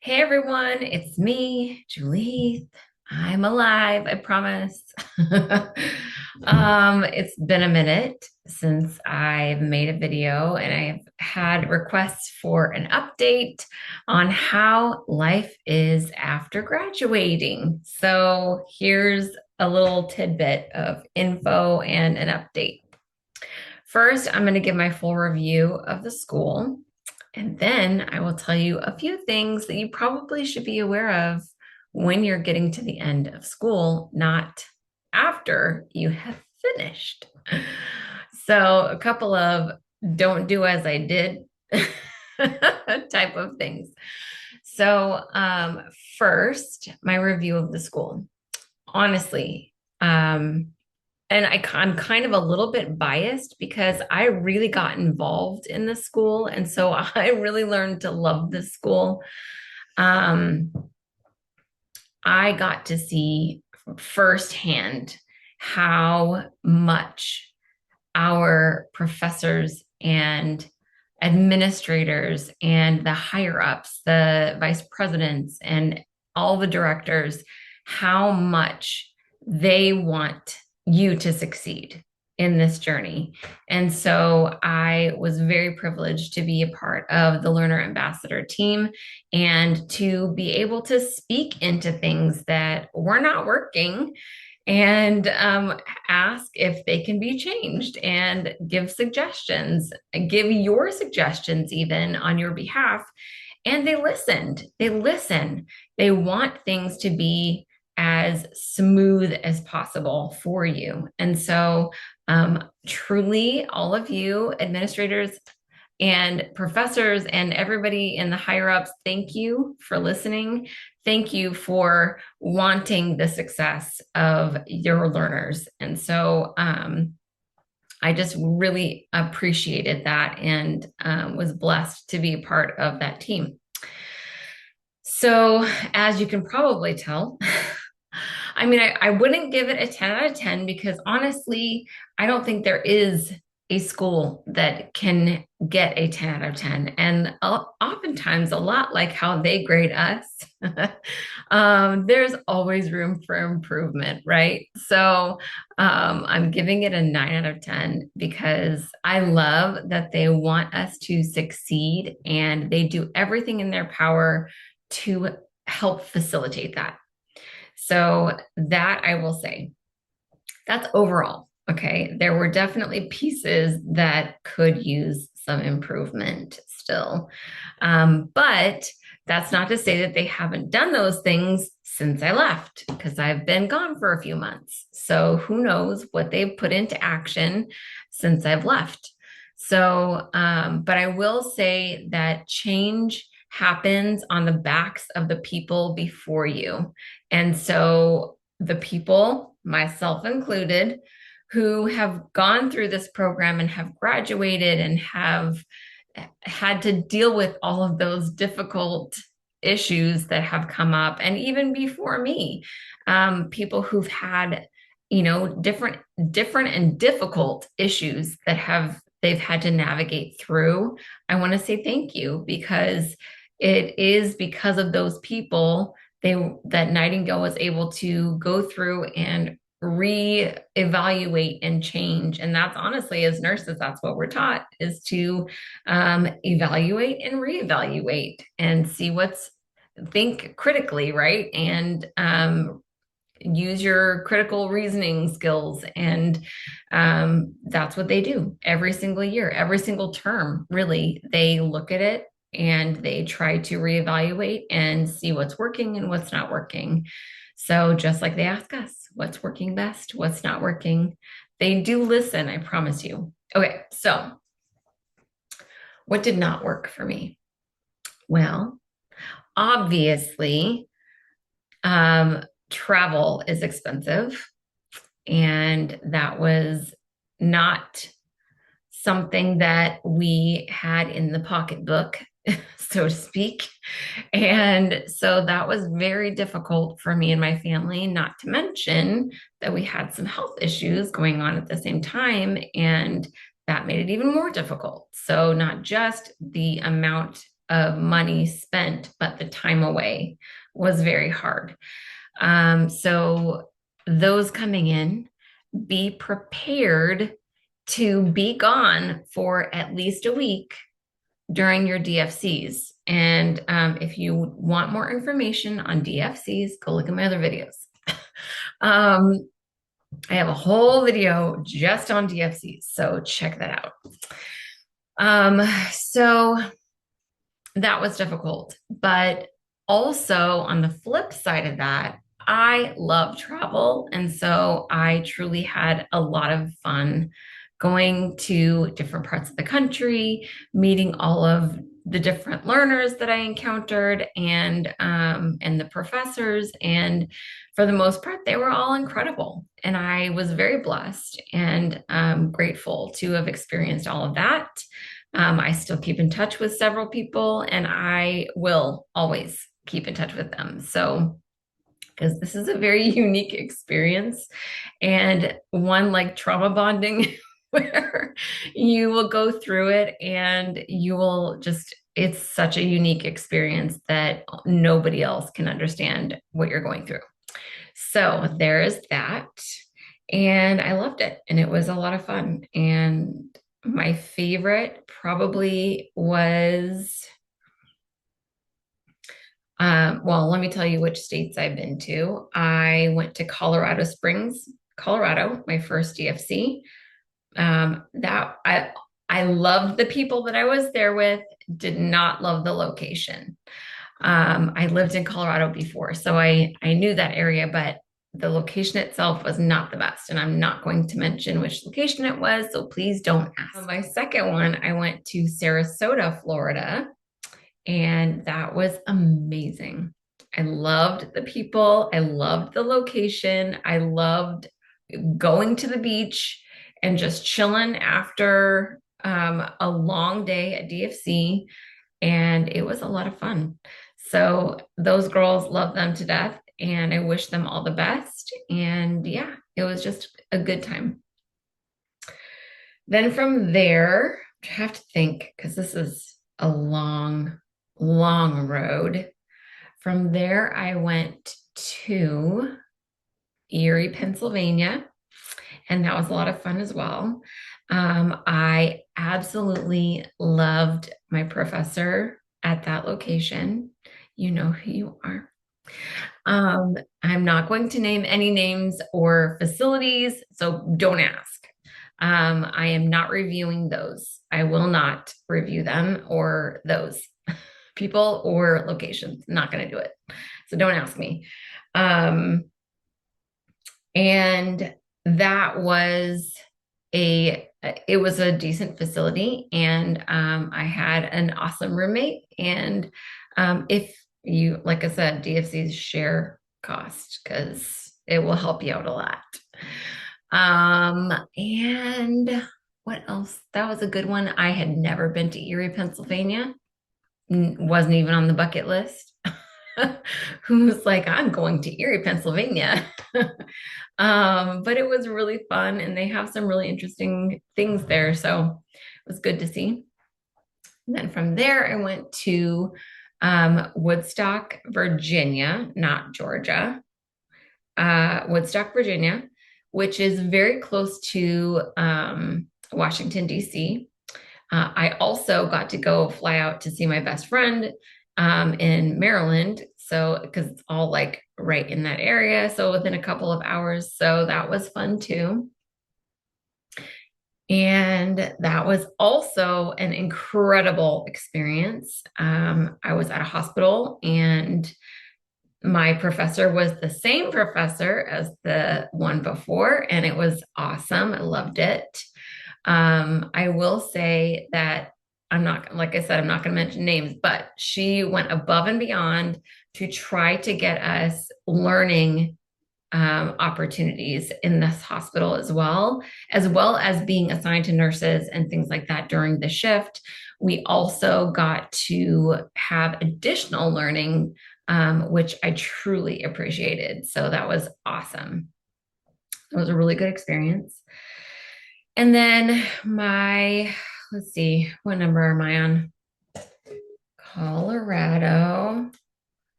Hey everyone, it's me, Julie. I'm alive, I promise. It's been a minute since I've made a video and I've had requests for an update on how life is after graduating. So here's a little tidbit of info and an update. First, I'm going to give my full review of the school. And then I will tell you a few things that you probably should be aware of when you're getting to the end of school, not after you have finished. So, a couple of don't do as I did type of things. So, first, my review of the school. Honestly, and I'm kind of a little bit biased because I really got involved in the school. And so I really learned to love this school. Um, I got to see firsthand how much our professors and administrators and the higher ups, the vice presidents, and all the directors, how much they want you to succeed in this journey. And so I was very privileged to be a part of the Learner Ambassador team and to be able to speak into things that were not working and ask if they can be changed and give suggestions, give your suggestions even on your behalf. And they listened. They listen. They want things to be as smooth as possible for you. And so, truly, all of you administrators and professors and everybody in the higher ups, thank you for listening. Thank you for wanting the success of your learners. And so I just really appreciated that and was blessed to be a part of that team. So, as you can probably tell, I mean, I wouldn't give it a 10 out of 10 because honestly, I don't think there is a school that can get a 10 out of 10. And oftentimes, a lot like how they grade us, there's always room for improvement, right? So I'm giving it a 9 out of 10 because I love that they want us to succeed and they do everything in their power to help facilitate that. So that I will say, that's overall. Okay. There were definitely pieces that could use some improvement still. But that's not to say that they haven't done those things since I left, because I've been gone for a few months. So who knows what they've put into action since I've left. So, but I will say that change happens on the backs of the people before you. And so the people, myself included, who have gone through this program and have graduated and have had to deal with all of those difficult issues that have come up, and even before me, people who've had, different and difficult issues that have they've had to navigate through. I want to say thank you because it is because of those people that Nightingale was able to go through and re-evaluate and change. And that's honestly, as nurses, that's what we're taught, is to evaluate and reevaluate and see think critically, right? And use your critical reasoning skills. And that's what they do every single year, every single term, really. They look at it and they try to reevaluate and see what's working and what's not working. So just like they ask us, what's working best, what's not working, they do listen, I promise you. Okay, so what did not work for me? Well, obviously, travel is expensive, and that was not something that we had in the pocketbook, so to speak. And so that was very difficult for me and my family, not to mention that we had some health issues going on at the same time. And that made it even more difficult. So, not just the amount of money spent, but the time away was very hard. So those coming in, be prepared to be gone for at least a week during your DFCs. And if you want more information on DFCs, go look at my other videos. um, I have a whole video just on DFCs, so check that out. So that was difficult, but also on the flip side of that, I love travel. And so I truly had a lot of fun going to different parts of the country, meeting all of the different learners that I encountered and the professors. And for the most part, they were all incredible. And I was very blessed and grateful to have experienced all of that. I still keep in touch with several people, and I will always keep in touch with them. So, because this is a very unique experience and one like trauma bonding where you will go through it and you will just, it's such a unique experience that nobody else can understand what you're going through. So, there is that. And I loved it, and it was a lot of fun. And my favorite probably was, well, let me tell you which states I've been to. I went to Colorado Springs, Colorado, my first DFC. That I loved the people that I was there with, did not love the location. I lived in Colorado before, so I knew that area, but the location itself was not the best. And I'm not going to mention which location it was, so please don't ask. My second one, I went to Sarasota, Florida, and that was amazing. I loved the people, I loved the location, I loved going to the beach and just chilling after a long day at DFC. And it was a lot of fun. So those girls love them to death, and I wish them all the best. And yeah, it was just a good time. Then from there, I have to think because this is a long, long road. From there, I went to Erie, Pennsylvania, and that was a lot of fun as well. I absolutely loved my professor at that location. You know who you are. I'm not going to name any names or facilities, so don't ask. I am not reviewing those. I will not review them or those people or locations. I'm not going to do it. So don't ask me. And that was it was a decent facility, and I had an awesome roommate. And if you, like I said, DFCs share cost because it will help you out a lot. And what else? That was a good one. I had never been to Erie, Pennsylvania. Wasn't even on the bucket list. Who's like, I'm going to Erie, Pennsylvania. But it was really fun, and they have some really interesting things there. So it was good to see. And then from there, I went to Woodstock, Virginia, not Georgia, Woodstock, Virginia, which is very close to Washington, D.C. I also got to go fly out to see my best friend in Maryland. So, because it's all like right in that area. So, within a couple of hours. So, that was fun too. And that was also an incredible experience. I was at a hospital, and my professor was the same professor as the one before, and it was awesome. I loved it. I will say that I'm not, like I said, I'm not going to mention names, but she went above and beyond to try to get us learning opportunities in this hospital as well as being assigned to nurses and things like that during the shift. We also got to have additional learning, which I truly appreciated. So that was awesome. It was a really good experience. And then let's see, what number am I on? Colorado,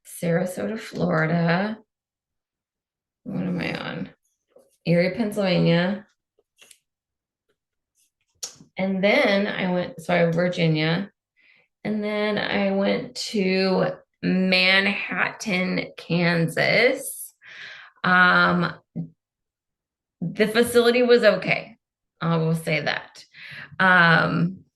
Sarasota, Florida. What am I on? Erie, Pennsylvania. And then I went, so Virginia. And then I went to Manhattan, Kansas. Um, the facility was okay. I will say that.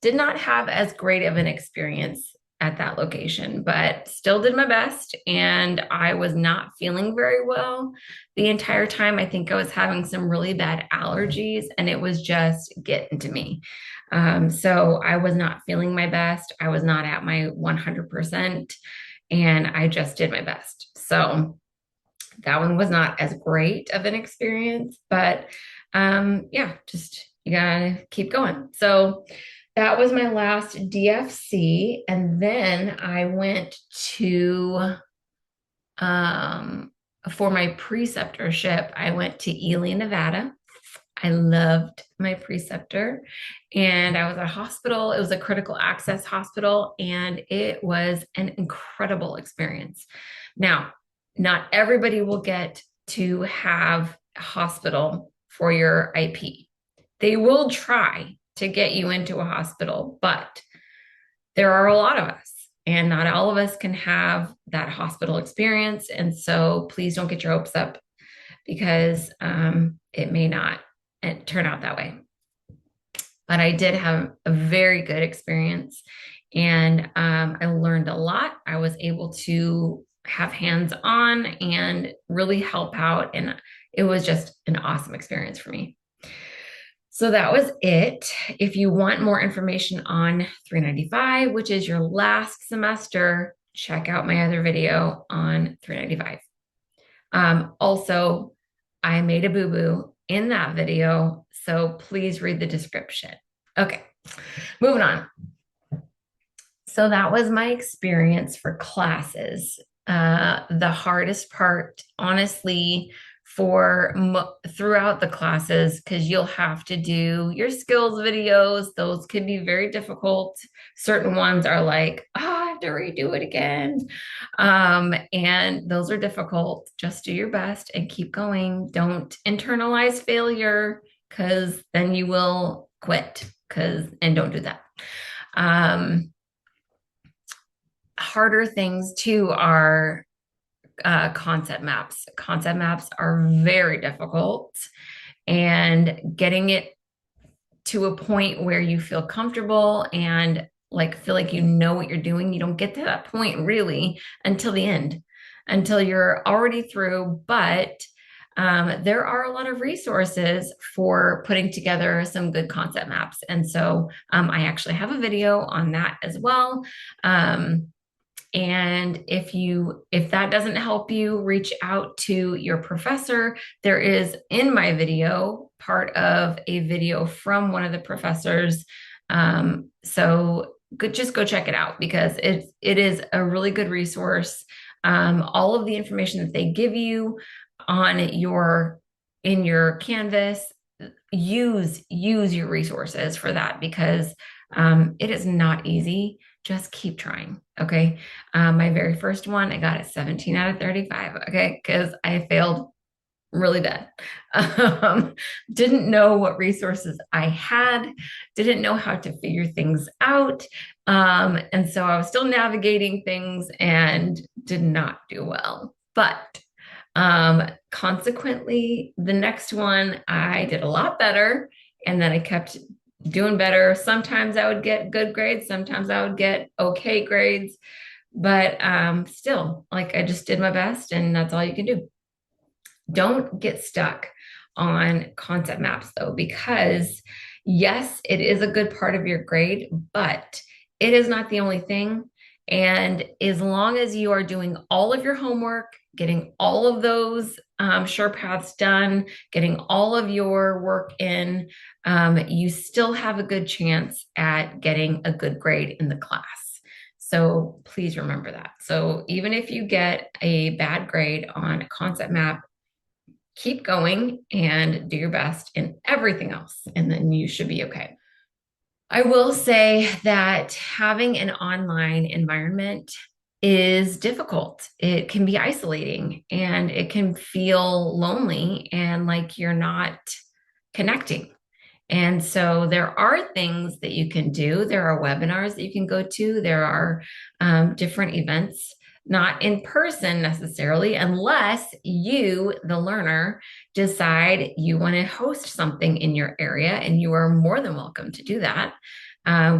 Did not have as great of an experience at that location, but still did my best. And I was not feeling very well the entire time. I think I was having some really bad allergies and it was just getting to me. So I was not feeling my best. I was not at my 100%, and I just did my best. So that one was not as great of an experience, but yeah, just you gotta keep going. So that was my last DFC. And then I went to, um, for my preceptorship, I went to Ely, Nevada. I loved my preceptor, and I was at a hospital. It was a critical access hospital, and it was an incredible experience. Now, not everybody will get to have a hospital for your IP. They will try to get you into a hospital, but there are a lot of us, and not all of us can have that hospital experience. And so please don't get your hopes up because it may not turn out that way. But I did have a very good experience, and I learned a lot. I was able to have hands on and really help out. And it was just an awesome experience for me. So that was it. If you want more information on 395, which is your last semester, check out my other video on 395. Also, I made a boo-boo in that video, so please read the description. Okay, moving on. So that was my experience for classes. The hardest part, honestly, throughout the classes, because you'll have to do your skills videos. Those can be very difficult. Certain ones are like, oh, I have to redo it again. And those are difficult. Just do your best and keep going. Don't internalize failure, because then you will quit, and don't do that. Harder things too are concept maps. Concept maps are very difficult, and getting it to a point where you feel comfortable and like feel like you know what you're doing. You don't get to that point really until the end, until you're already through. But there are a lot of resources for putting together some good concept maps. And so I actually have a video on that as well. And if that doesn't help you, reach out to your professor. There is in my video part of a video from one of the professors. So just go check it out, because it is a really good resource. All of the information that they give you in your Canvas, use your resources for that, because it is not easy. Just keep trying. Okay. My very first one, I got a 17 out of 35. Okay. Because I failed really bad. Didn't know what resources I had, didn't know how to figure things out. And so I was still navigating things and did not do well. But consequently, the next one I did a lot better. And then I kept doing better. Sometimes I would get good grades, sometimes I would get okay grades, but still, like, I just did my best, and that's all you can do. Don't get stuck on concept maps though, because yes, it is a good part of your grade, but it is not the only thing. And as long as you are doing all of your homework, getting all of those sure paths done, getting all of your work in, you still have a good chance at getting a good grade in the class. So please remember that. So even if you get a bad grade on a concept map, keep going and do your best in everything else, and then you should be okay. I will say that having an online environment is difficult. It can be isolating and it can feel lonely and like you're not connecting. And so there are things that you can do. There are webinars that you can go to. There are different events, not in person necessarily, unless you, the learner, decide you want to host something in your area, and you are more than welcome to do that.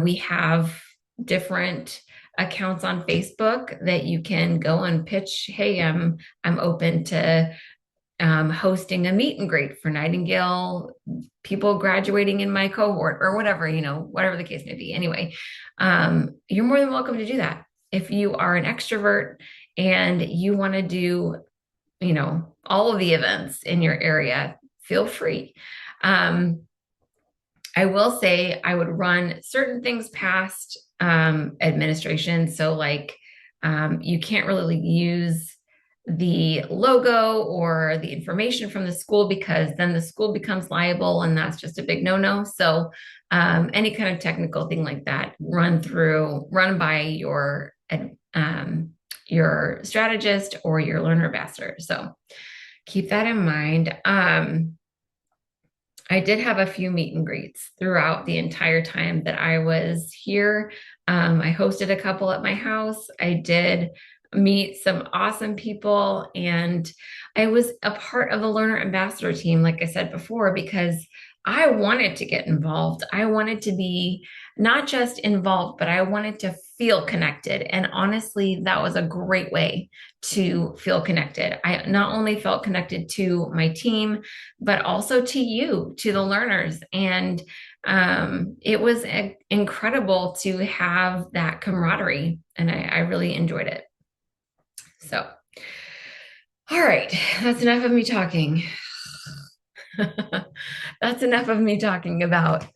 We have different accounts on Facebook that you can go and pitch. Hey, I'm open to hosting a meet and greet for Nightingale people graduating in my cohort or whatever, whatever the case may be. Anyway, you're more than welcome to do that. If you are an extrovert and you want to do, all of the events in your area, feel free. I will say I would run certain things past administration. So, like, you can't really use the logo or the information from the school because then the school becomes liable, and that's just a big no-no. So, any kind of technical thing like that, run by your strategist or your learner ambassador. So, keep that in mind. I did have a few meet and greets throughout the entire time that I was here. I hosted a couple at my house. I did meet some awesome people, and I was a part of the learner ambassador team, like I said before, because I wanted to get involved. I wanted to be not just involved, but I wanted to feel connected. And honestly, that was a great way to feel connected. I not only felt connected to my team, but also to you, to the learners. And it was incredible to have that camaraderie, and I really enjoyed it. So, all right, that's enough of me talking. That's enough of me talking about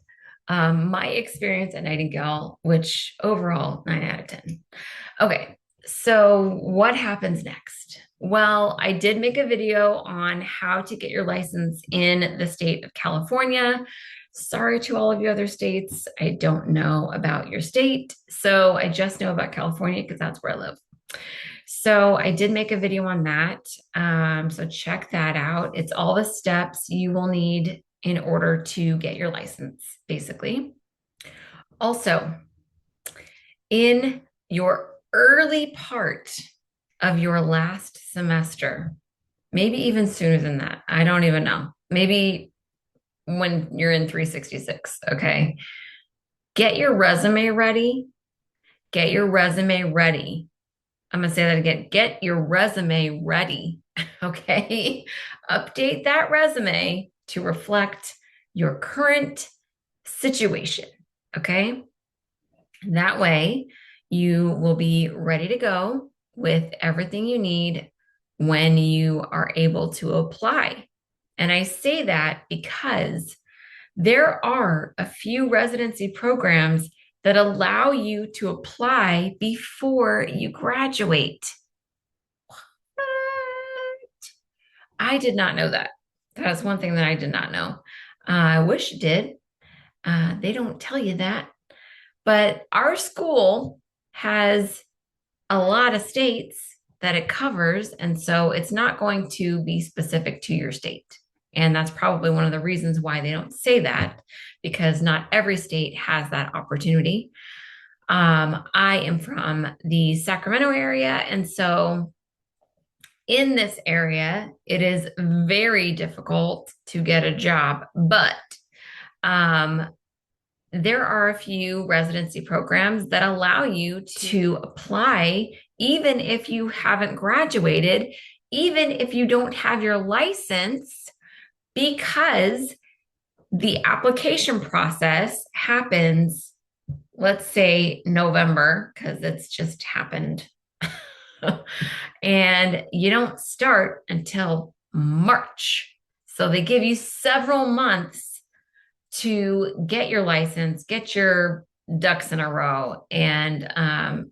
my experience at Nightingale, which overall, 9 out of 10. Okay, so what happens next? Well, I did make a video on how to get your license in the state of California. Sorry to all of you other states. I don't know about your state. So I just know about California because that's where I live. So I did make a video on that. So check that out. It's all the steps you will need in order to get your license, basically. Also, in your early part of your last semester, maybe even sooner than that, I don't even know. Maybe when you're in 366, okay? Get your resume ready. Get your resume ready. I'm going to say that again. Get your resume ready, okay? Update that resume to reflect your current situation, okay? That way, you will be ready to go with everything you need when you are able to apply. And I say that because there are a few residency programs that allow you to apply before you graduate. What? I did not know that. That's one thing that I did not know. I wish it did. They don't tell you that. But our school has a lot of states that it covers, and so it's not going to be specific to your state. And that's probably one of the reasons why they don't say that, because not every state has that opportunity. I am from the Sacramento area, and so in this area, it is very difficult to get a job, but there are a few residency programs that allow you to apply even if you haven't graduated, even if you don't have your license, because the application process happens, let's say November, because it's just happened. And you don't start until March. So they give you several months to get your license, get your ducks in a row, and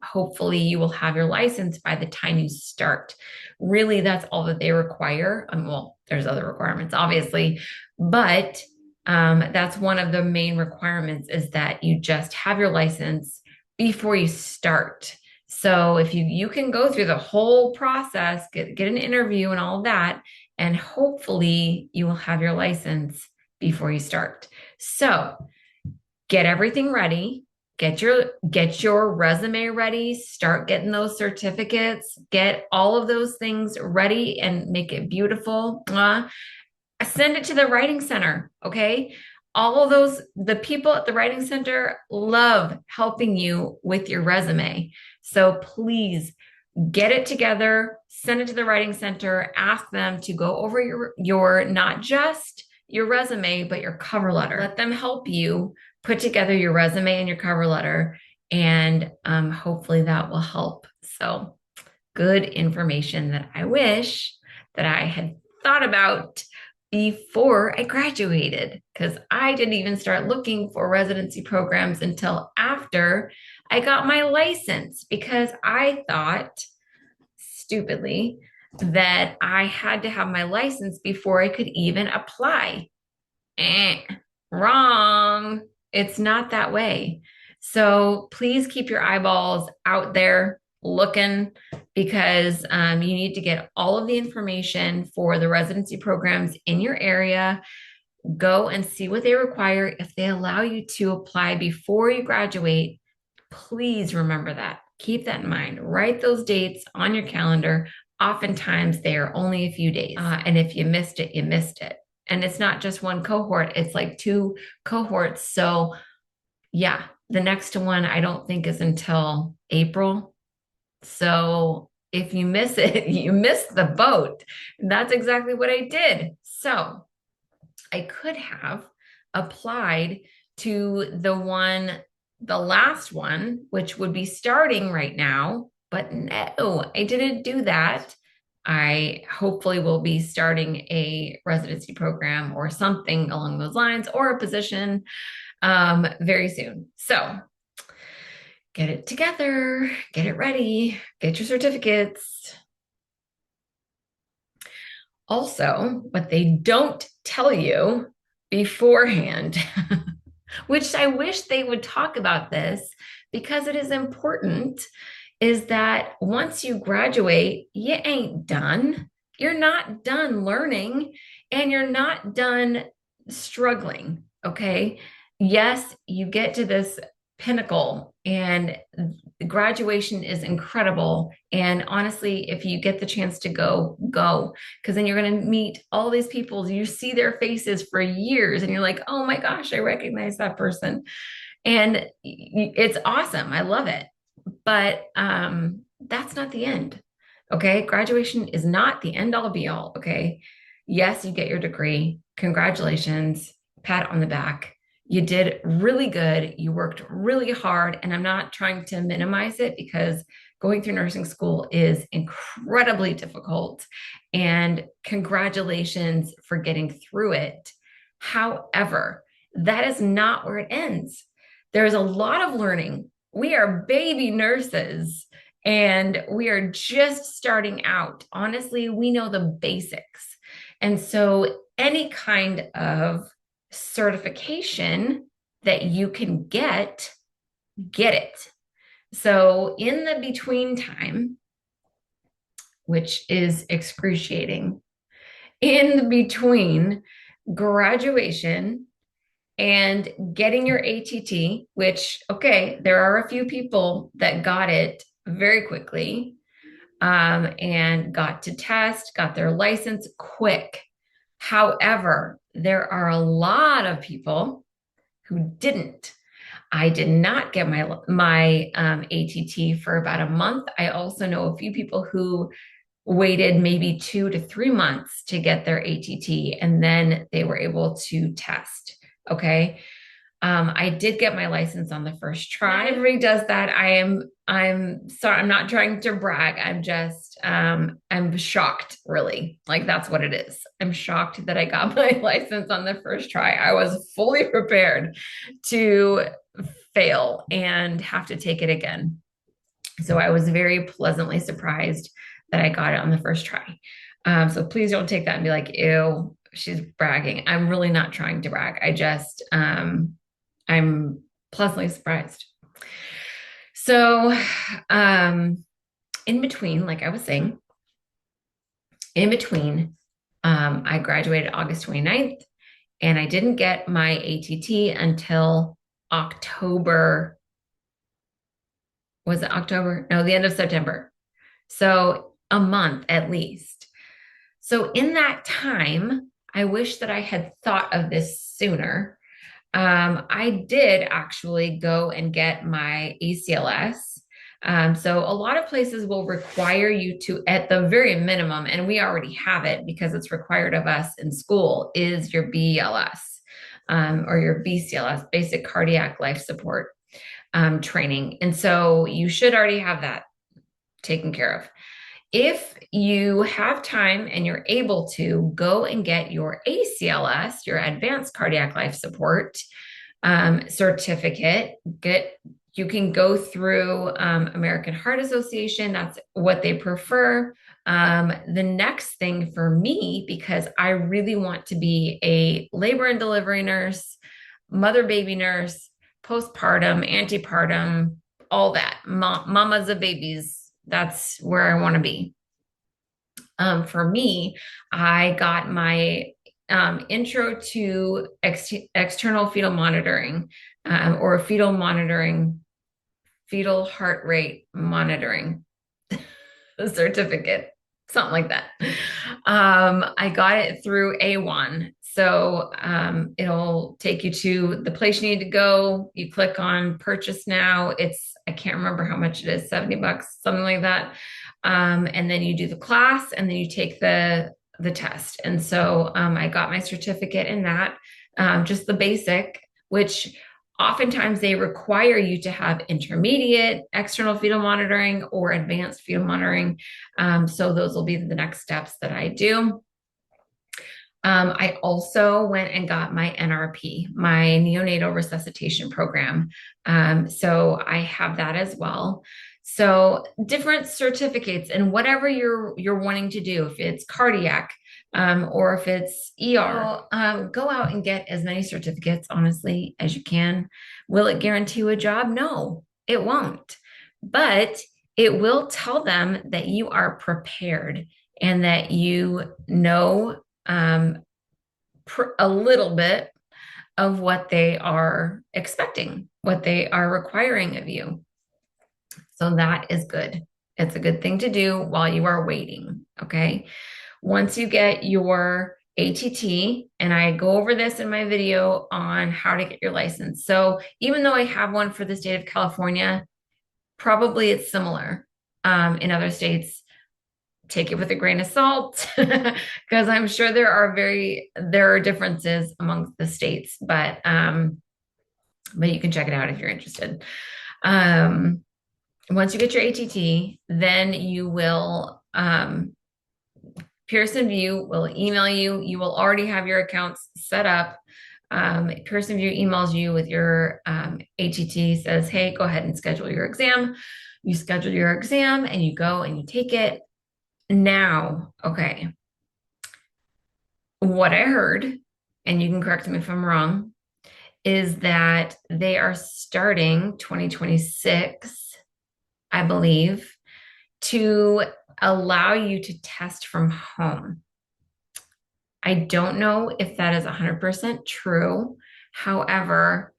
hopefully you will have your license by the time you start. Really, that's all that they require. Well, there's other requirements, obviously, but That's one of the main requirements is that you just have your license before you start. So if you can go through the whole process, get an interview and all of that, and hopefully you will have your license before you start. So get everything ready. Get your resume ready, start getting those certificates, get all of those things ready and make it beautiful. Send it to the writing center, okay? All of those, the people at the writing center love helping you with your resume. So please get it together, send it to the writing center, ask them to go over your not just your resume, but your cover letter. Let them help you put together your resume and your cover letter, and hopefully that will help. So good information that I wish that I had thought about before I graduated, because I didn't even start looking for residency programs until after I got my license, because I thought stupidly that I had to have my license before I could even apply. Eh, wrong. It's not that way. So please keep your eyeballs out there looking, because you need to get all of the information for the residency programs in your area. Go and see what they require. If they allow you to apply before you graduate, please remember that. Keep that in mind. Write those dates on your calendar. Oftentimes, they are only a few days. And if you missed it, you missed it. And it's not just one cohort, it's like two cohorts. So, yeah, the next one I don't think is until April. So, if you miss it, you missed the boat. That's exactly what I did. So, I could have applied to the last one, which would be starting right now, but no, I didn't do that. I hopefully will be starting a residency program or something along those lines, or a position very soon. So get it together, get it ready, get your certificates. Also, what they don't tell you beforehand, which I wish they would talk about this because it is important, is that once you graduate, you ain't done. You're not done learning, and you're not done struggling. Okay. Yes, you get to this pinnacle, and graduation is incredible. And honestly, if you get the chance to go, go, because then you're going to meet all these people. You see their faces for years, and you're like, oh my gosh, I recognize that person. And it's awesome. I love it. But that's not the end. Okay. Graduation is not the end all be all. Okay. Yes, you get your degree. Congratulations. Pat on the back. You did really good. You worked really hard. And I'm not trying to minimize it, because going through nursing school is incredibly difficult. And congratulations for getting through it. However, that is not where it ends. There's a lot of learning. We are baby nurses, and we are just starting out. Honestly, we know the basics. And so any kind of certification that you can get it. So in the between time, which is excruciating, in the between graduation and getting your ATT, which, okay, there are a few people that got it very quickly, and got to test, got their license quick. However, there are a lot of people who didn't. I did not get my ATT for about a month. I also know a few people who waited maybe 2 to 3 months to get their ATT, and then they were able to test. Okay. I did get my license on the first try. Not everybody does that. I'm sorry. I'm not trying to brag. I'm shocked, really. Like, that's what it is. I'm shocked that I got my license on the first try. I was fully prepared to fail and have to take it again. So I was very pleasantly surprised that I got it on the first try. So please don't take that and be like, ew, she's bragging. I'm really not trying to brag. I'm pleasantly surprised. So, um, in between, like I was saying, in between, I graduated August 29th, and I didn't get my ATT until October. Was it October? No, the end of September. So a month at least. So in that time, I wish that I had thought of this sooner. I did actually go and get my ACLS. So a lot of places will require you to, at the very minimum, and we already have it because it's required of us in school, is your BLS, or your BCLS, basic cardiac life support, training. And so you should already have that taken care of. If you have time and you're able to, go and get your ACLS, your advanced cardiac life support, certificate. You can go through American Heart Association. That's what they prefer. The next thing for me, because I really want to be a labor and delivery nurse, mother baby nurse, postpartum, antepartum, all that, mamas of babies. That's where I want to be. For me, I got my intro to external fetal monitoring, or fetal monitoring, fetal heart rate monitoring certificate, something like that. I got it through A1. So it'll take you to the place you need to go. You click on purchase now. I can't remember how much it is, $70, something like that. And then you do the class, and then you take the test. And so I got my certificate in that, just the basic, which oftentimes they require you to have intermediate external fetal monitoring or advanced fetal monitoring. So those will be the next steps that I do. I also went and got my NRP, my neonatal resuscitation program. So I have that as well. So different certificates, and whatever you're wanting to do, if it's cardiac, or if it's ER, go out and get as many certificates, honestly, as you can. Will it guarantee you a job? No, it won't. But it will tell them that you are prepared and that you know, a little bit of what they are expecting, what they are requiring of you. So that is good. It's a good thing to do while you are waiting. Okay. Once you get your ATT, and I go over this in my video on how to get your license. So even though I have one for the state of California, probably it's similar in other states. Take it with a grain of salt, because I'm sure there are differences amongst the states, but you can check it out if you're interested. Once you get your ATT, then you will, Pearson VUE will email you. You will already have your accounts set up. Pearson VUE emails you with your ATT, says, hey, go ahead and schedule your exam. You schedule your exam and you go and you take it. Now, okay, what I heard, and you can correct me if I'm wrong, is that they are starting 2026, I believe, to allow you to test from home. I don't know if that is 100% true. However,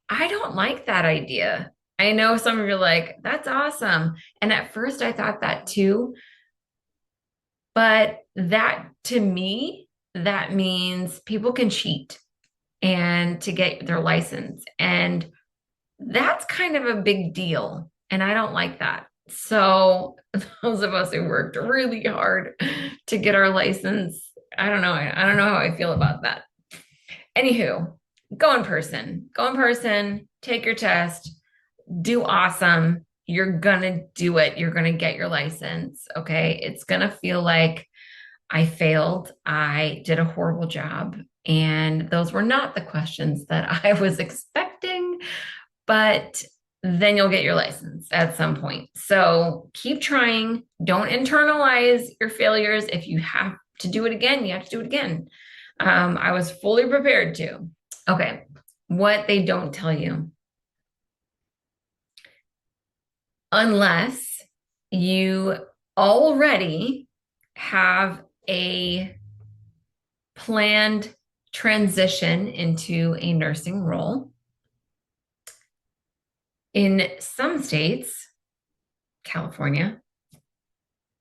I don't like that idea. I know some of you are like, that's awesome. And at first I thought that too. But that, to me, that means people can cheat and to get their license. And that's kind of a big deal. And I don't like that. So those of us who worked really hard to get our license, I don't know. I don't know how I feel about that. Anywho, go in person, take your test, do awesome. You're gonna do it. You're gonna get your license. Okay. It's gonna feel like I failed. I did a horrible job. And those were not the questions that I was expecting, but then you'll get your license at some point. So keep trying. Don't internalize your failures. If you have to do it again, you have to do it again. I was fully prepared to. Okay. What they don't tell you, unless you already have a planned transition into a nursing role. In some states, California,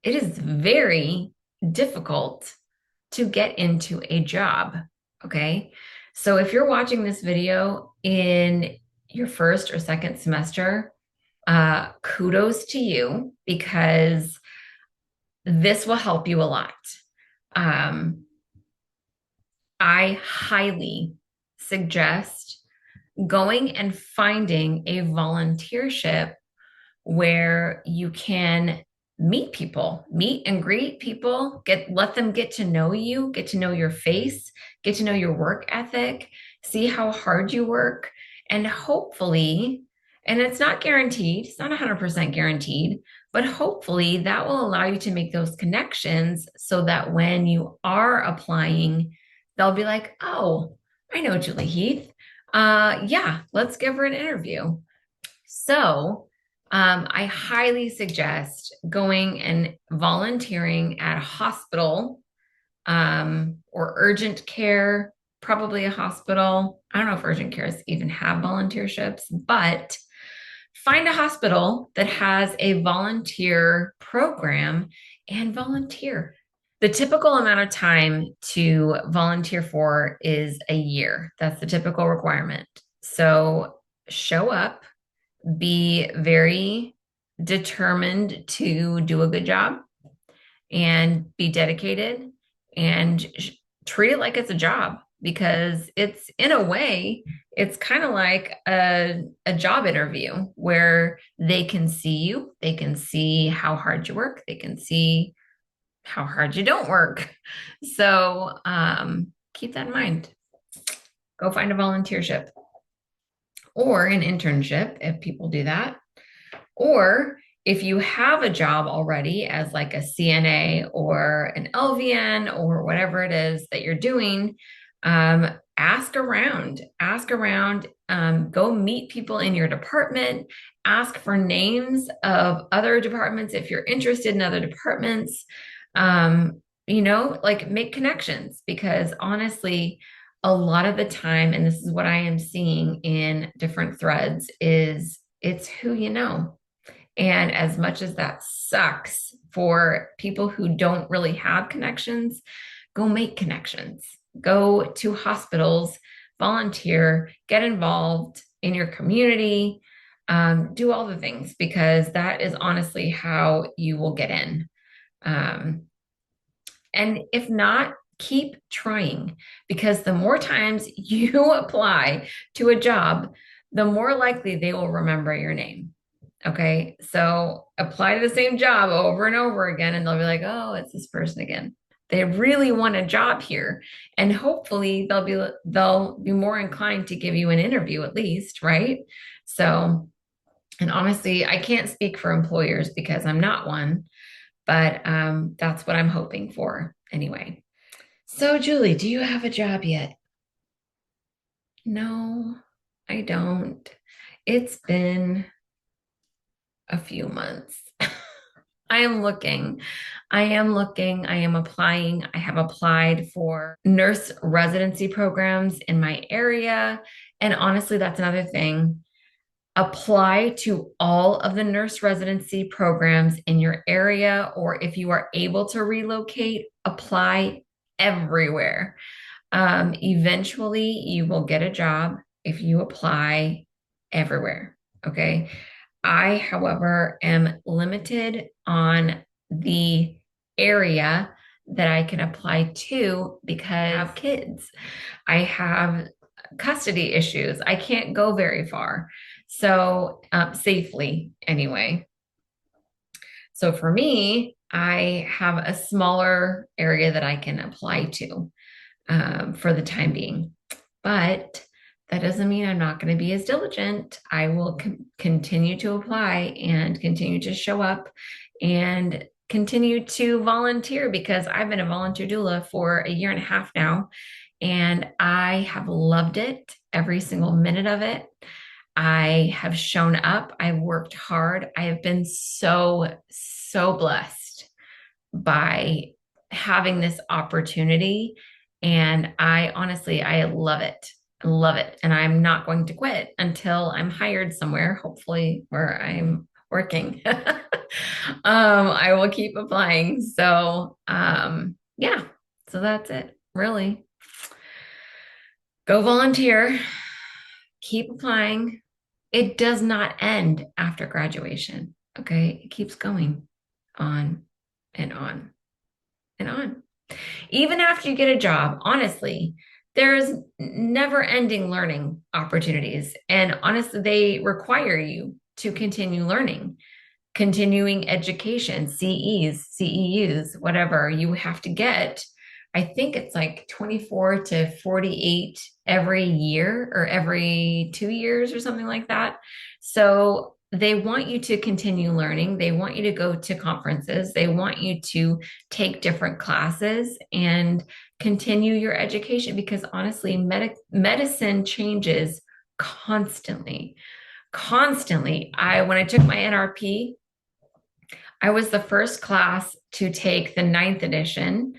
it is very difficult to get into a job. Okay. So if you're watching this video in your first or second semester, kudos to you because this will help you a lot. Um, I highly suggest going and finding a volunteership where you can meet people, meet and greet people, let them get to know you, get to know your face, get to know your work ethic, see how hard you work, and hopefully, and it's not guaranteed, it's not 100% guaranteed, but hopefully that will allow you to make those connections so that when you are applying, they'll be like, "Oh, I know Julie Heath. Yeah, let's give her an interview." So, I highly suggest going and volunteering at a hospital or urgent care, probably a hospital. I don't know if urgent cares even have volunteerships, but find a hospital that has a volunteer program and volunteer. The typical amount of time to volunteer for is a year. That's the typical requirement. So show up, be very determined to do a good job and be dedicated and treat it like it's a job because it's in a way it's kind of like a job interview where they can see you, they can see how hard you work, they can see how hard you don't work. So keep that in mind. Go find a volunteership or an internship if people do that. Or if you have a job already as like a CNA or an LVN or whatever it is that you're doing, ask around, go meet people in your department, ask for names of other departments if you're interested in other departments. Like make connections because honestly, a lot of the time, and this is what I am seeing in different threads, is it's who you know. And as much as that sucks for people who don't really have connections, go make connections. Go to hospitals, volunteer, get involved in your community, do all the things because that is honestly how you will get in. And if not, keep trying because the more times you apply to a job, the more likely they will remember your name. Okay. So apply to the same job over and over again, and they'll be like, "Oh, it's this person again." They really want a job here. And hopefully they'll be more inclined to give you an interview at least, right? So, and honestly, I can't speak for employers because I'm not one, but that's what I'm hoping for anyway. So, Julie, do you have a job yet? No, I don't. It's been a few months. I am looking. I am looking. I am applying. I have applied for nurse residency programs in my area. And honestly, that's another thing. Apply to all of the nurse residency programs in your area, or if you are able to relocate, apply everywhere. Eventually, you will get a job if you apply everywhere. Okay. I, however, am limited on the area that I can apply to because I have kids. I have custody issues. I can't go very far. So, safely anyway. So for me, I have a smaller area that I can apply to for the time being. But that doesn't mean I'm not going to be as diligent. I will continue to apply and continue to show up and continue to volunteer because I've been a volunteer doula for a year and a half now. and I have loved it, every single minute of it. I have shown up. I've worked hard. I have been so blessed by having this opportunity. And I honestly, I love it. I love it. And I'm not going to quit until I'm hired somewhere, hopefully where I'm working. I will keep applying. So, yeah, so that's it, really. Go volunteer, keep applying. It does not end after graduation. Okay. It keeps going on and on and on. Even after you get a job, honestly, there's never ending learning opportunities. And honestly, they require you to continue learning, continuing education, CEs, CEUs, whatever you have to get. I think it's like 24 to 48 every year or every 2 years or something like that. So they want you to continue learning. They want you to go to conferences. They want you to take different classes and continue your education because honestly, medicine changes constantly. Constantly. When I took my NRP, I was the first class to take the ninth edition.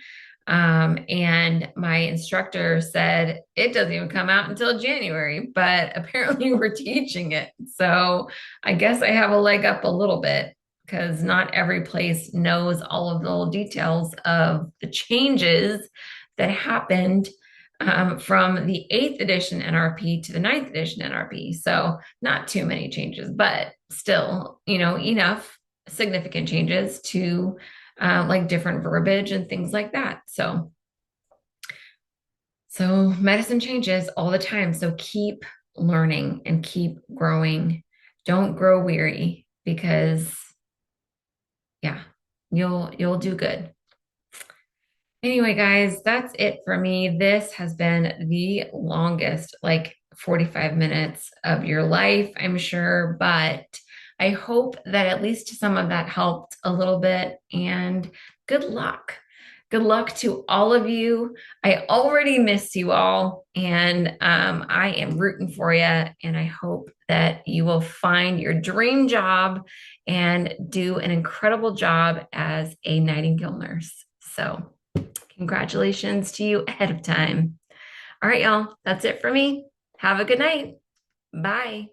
And my instructor said it doesn't even come out until January, but apparently we're teaching it. So I guess I have a leg up a little bit because not every place knows all of the little details of the changes that happened from the eighth edition NRP to the ninth edition NRP. So not too many changes, but still, enough significant changes to like different verbiage and things like that. So medicine changes all the time. So keep learning and keep growing. Don't grow weary because yeah, you'll do good. Anyway, guys, that's it for me. This has been the longest, like 45 minutes of your life, I'm sure, but I hope that at least some of that helped a little bit. And good luck. Good luck to all of you. I already miss you all, and I am rooting for you. And I hope that you will find your dream job and do an incredible job as a Nightingale nurse. So, congratulations to you ahead of time. All right, y'all. That's it for me. Have a good night. Bye.